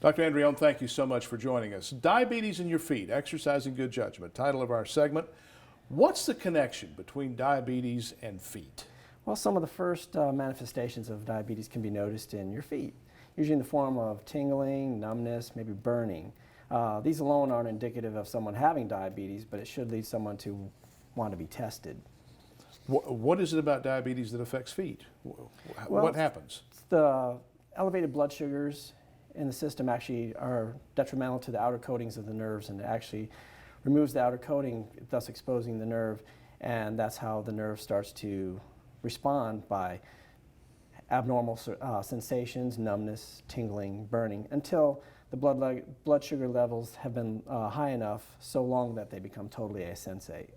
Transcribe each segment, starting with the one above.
Dr. Andreone, thank you so much for joining us. Diabetes in your feet, exercising good judgment, title of our segment. What's the connection between diabetes and feet? Well, some of the first manifestations of diabetes can be noticed in your feet, usually in the form of tingling, numbness, maybe burning. These alone aren't indicative of someone having diabetes, but it should lead someone to want to be tested. What is it about diabetes that affects feet? What happens? The elevated blood sugars in the system actually are detrimental to the outer coatings of the nerves, and it actually removes the outer coating, thus exposing the nerve, and that's how the nerve starts to respond by abnormal sensations, numbness, tingling, burning, until the blood sugar levels have been high enough so long that they become totally asensate.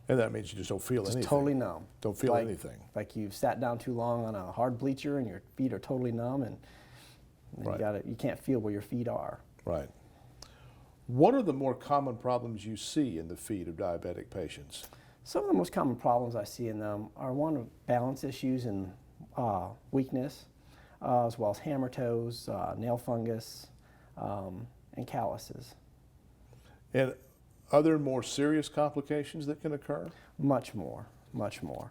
And that means you just don't feel anything. Totally numb. Don't feel anything. Like you've sat down too long on a hard bleacher and your feet are totally numb, and Right. you can't feel where your feet are. Right. What are the more common problems you see in the feet of diabetic patients? Some of the most common problems I see in them are one of balance issues and weakness, as well as hammer toes, nail fungus, and calluses. And are there more serious complications that can occur? Much more, much more.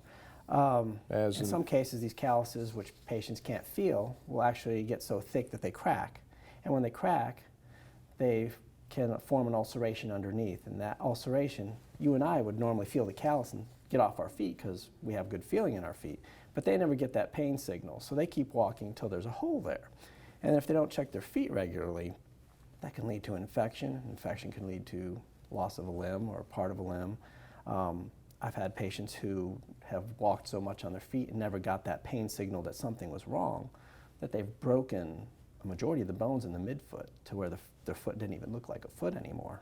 In some cases, these calluses, which patients can't feel, will actually get so thick that they crack. And when they crack, they can form an ulceration underneath. And that ulceration, you and I would normally feel the callus and get off our feet because we have good feeling in our feet. But they never get that pain signal, so they keep walking until there's a hole there. And if they don't check their feet regularly, that can lead to an infection. Infection can lead to loss of a limb or part of a limb. I've had patients who have walked so much on their feet and never got that pain signal that something was wrong, that they've broken a majority of the bones in the midfoot to where their foot didn't even look like a foot anymore.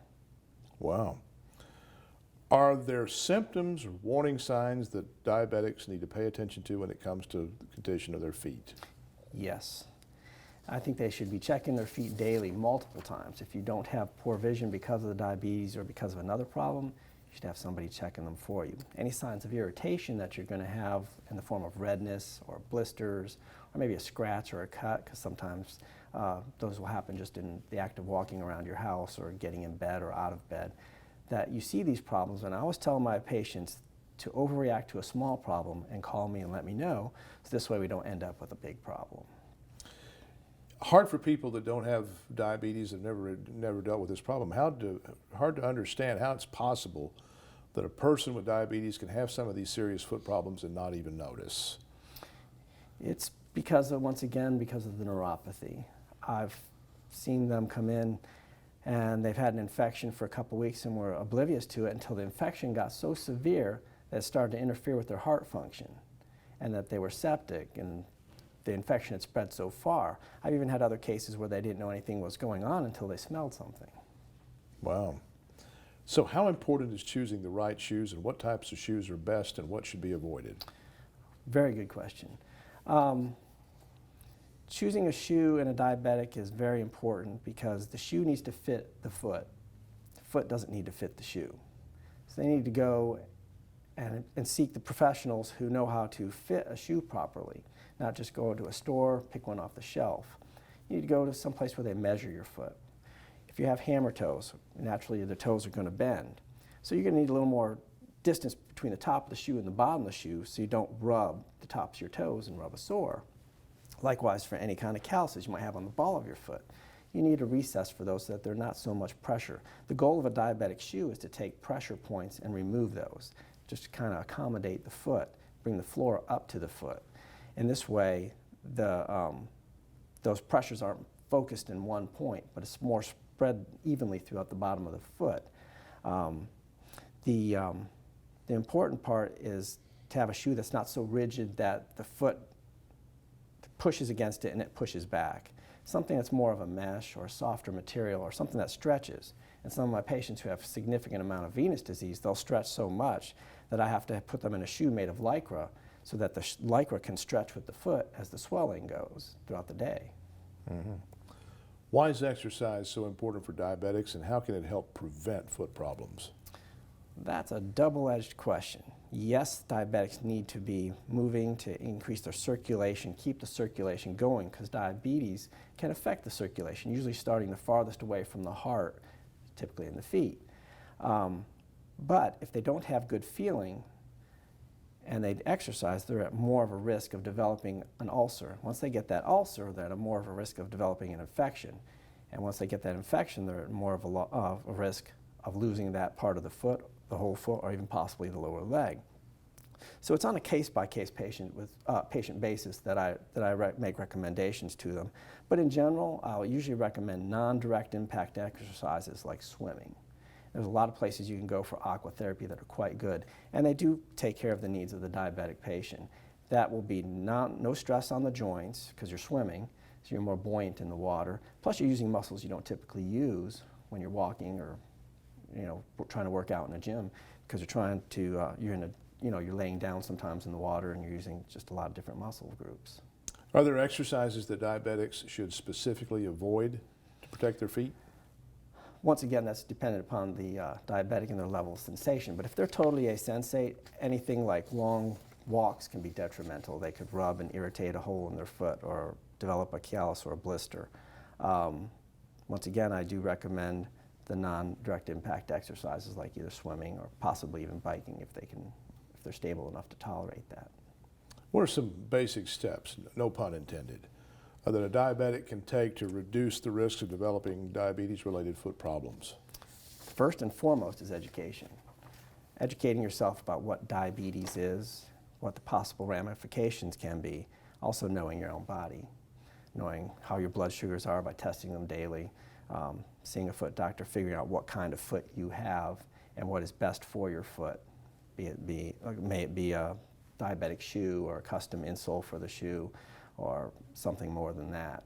Wow. Are there symptoms or warning signs that diabetics need to pay attention to when it comes to the condition of their feet? Yes. I think they should be checking their feet daily, multiple times. If you don't have poor vision because of the diabetes or because of another problem, you should have somebody checking them for you. Any signs of irritation that you're going to have in the form of redness or blisters or maybe a scratch or a cut, because sometimes those will happen just in the act of walking around your house or getting in bed or out of bed, that you see these problems. And I always tell my patients to overreact to a small problem and call me and let me know, so this way we don't end up with a big problem. Hard for people that don't have diabetes and never dealt with this problem. Hard to understand how it's possible that a person with diabetes can have some of these serious foot problems and not even notice. It's because of, once again, because of the neuropathy. I've seen them come in and they've had an infection for a couple weeks and were oblivious to it until the infection got so severe that it started to interfere with their heart function and that they were septic and the infection had spread so far. I've even had other cases where they didn't know anything was going on until they smelled something. Wow. So how important is choosing the right shoes, and what types of shoes are best and what should be avoided? Very good question. Choosing a shoe in a diabetic is very important because the shoe needs to fit the foot. The foot doesn't need to fit the shoe. So they need to go and seek the professionals who know how to fit a shoe properly, not just go to a store, pick one off the shelf. You need to go to some place where they measure your foot. If you have hammer toes, naturally the toes are going to bend. So you're going to need a little more distance between the top of the shoe and the bottom of the shoe so you don't rub the tops of your toes and rub a sore. Likewise, for any kind of calluses you might have on the ball of your foot, you need a recess for those so that they're not so much pressure. The goal of a diabetic shoe is to take pressure points and remove those, just to kind of accommodate the foot, bring the floor up to the foot. In this way, those pressures aren't focused in one point, but it's more spread evenly throughout the bottom of the foot. The important part is to have a shoe that's not so rigid that the foot pushes against it and it pushes back. Something that's more of a mesh or a softer material or something that stretches. And some of my patients who have a significant amount of venous disease, they'll stretch so much that I have to put them in a shoe made of Lycra so that the Lycra can stretch with the foot as the swelling goes throughout the day. Mm-hmm. Why is exercise so important for diabetics, and how can it help prevent foot problems? That's a double-edged question. yes, diabetics need to be moving to increase their circulation, keep the circulation going, because diabetes can affect the circulation, usually starting the farthest away from the heart, typically in the feet. But if they don't have good feeling and they exercise, they're at more of a risk of developing an ulcer. Once they get that ulcer, they're at more of a risk of developing an infection. And once they get that infection, they're at more of a risk of losing that part of the foot, the whole foot, or even possibly the lower leg. So it's on a case-by-case patient basis that I make recommendations to them. But in general, I'll usually recommend non-direct impact exercises like swimming. There's a lot of places you can go for aquatherapy that are quite good, and they do take care of the needs of the diabetic patient. That will be no stress on the joints because you're swimming, so you're more buoyant in the water. Plus, you're using muscles you don't typically use when you're walking or, trying to work out in a gym, because you're trying to you're laying down sometimes in the water and you're using just a lot of different muscle groups. Are there exercises that diabetics should specifically avoid to protect their feet? Once again, that's dependent upon the diabetic and their level of sensation. But if they're totally asensate, anything like long walks can be detrimental. They could rub and irritate a hole in their foot or develop a callus or a blister. Once again, I do recommend the non-direct impact exercises like either swimming or possibly even biking if they're stable enough to tolerate that. What are some basic steps, no pun intended, that a diabetic can take to reduce the risks of developing diabetes-related foot problems? First and foremost is education. Educating yourself about what diabetes is, what the possible ramifications can be, also knowing your own body, knowing how your blood sugars are by testing them daily, seeing a foot doctor, figuring out what kind of foot you have and what is best for your foot, may it be a diabetic shoe or a custom insole for the shoe or something more than that.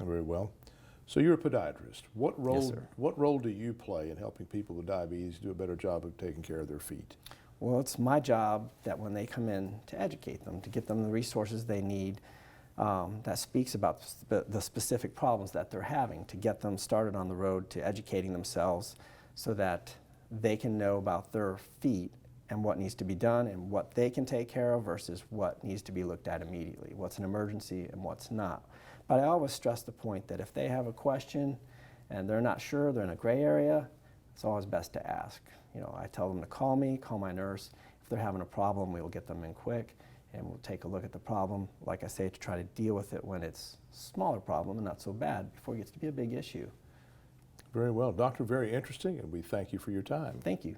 Very well. So you're a podiatrist. What role, Yes, sir. what role do you play in helping people with diabetes do a better job of taking care of their feet? Well, it's my job that when they come in to educate them, to get them the resources they need that speaks about the specific problems that they're having, to get them started on the road to educating themselves so that they can know about their feet and what needs to be done and what they can take care of versus what needs to be looked at immediately, what's an emergency and what's not. But I always stress the point that if they have a question and they're not sure, they're in a gray area, it's always best to ask. I tell them to call me, call my nurse. If they're having a problem, we will get them in quick and we'll take a look at the problem, like I say, to try to deal with it when it's a smaller problem and not so bad before it gets to be a big issue. Very well. Doctor, very interesting, and we thank you for your time. Thank you.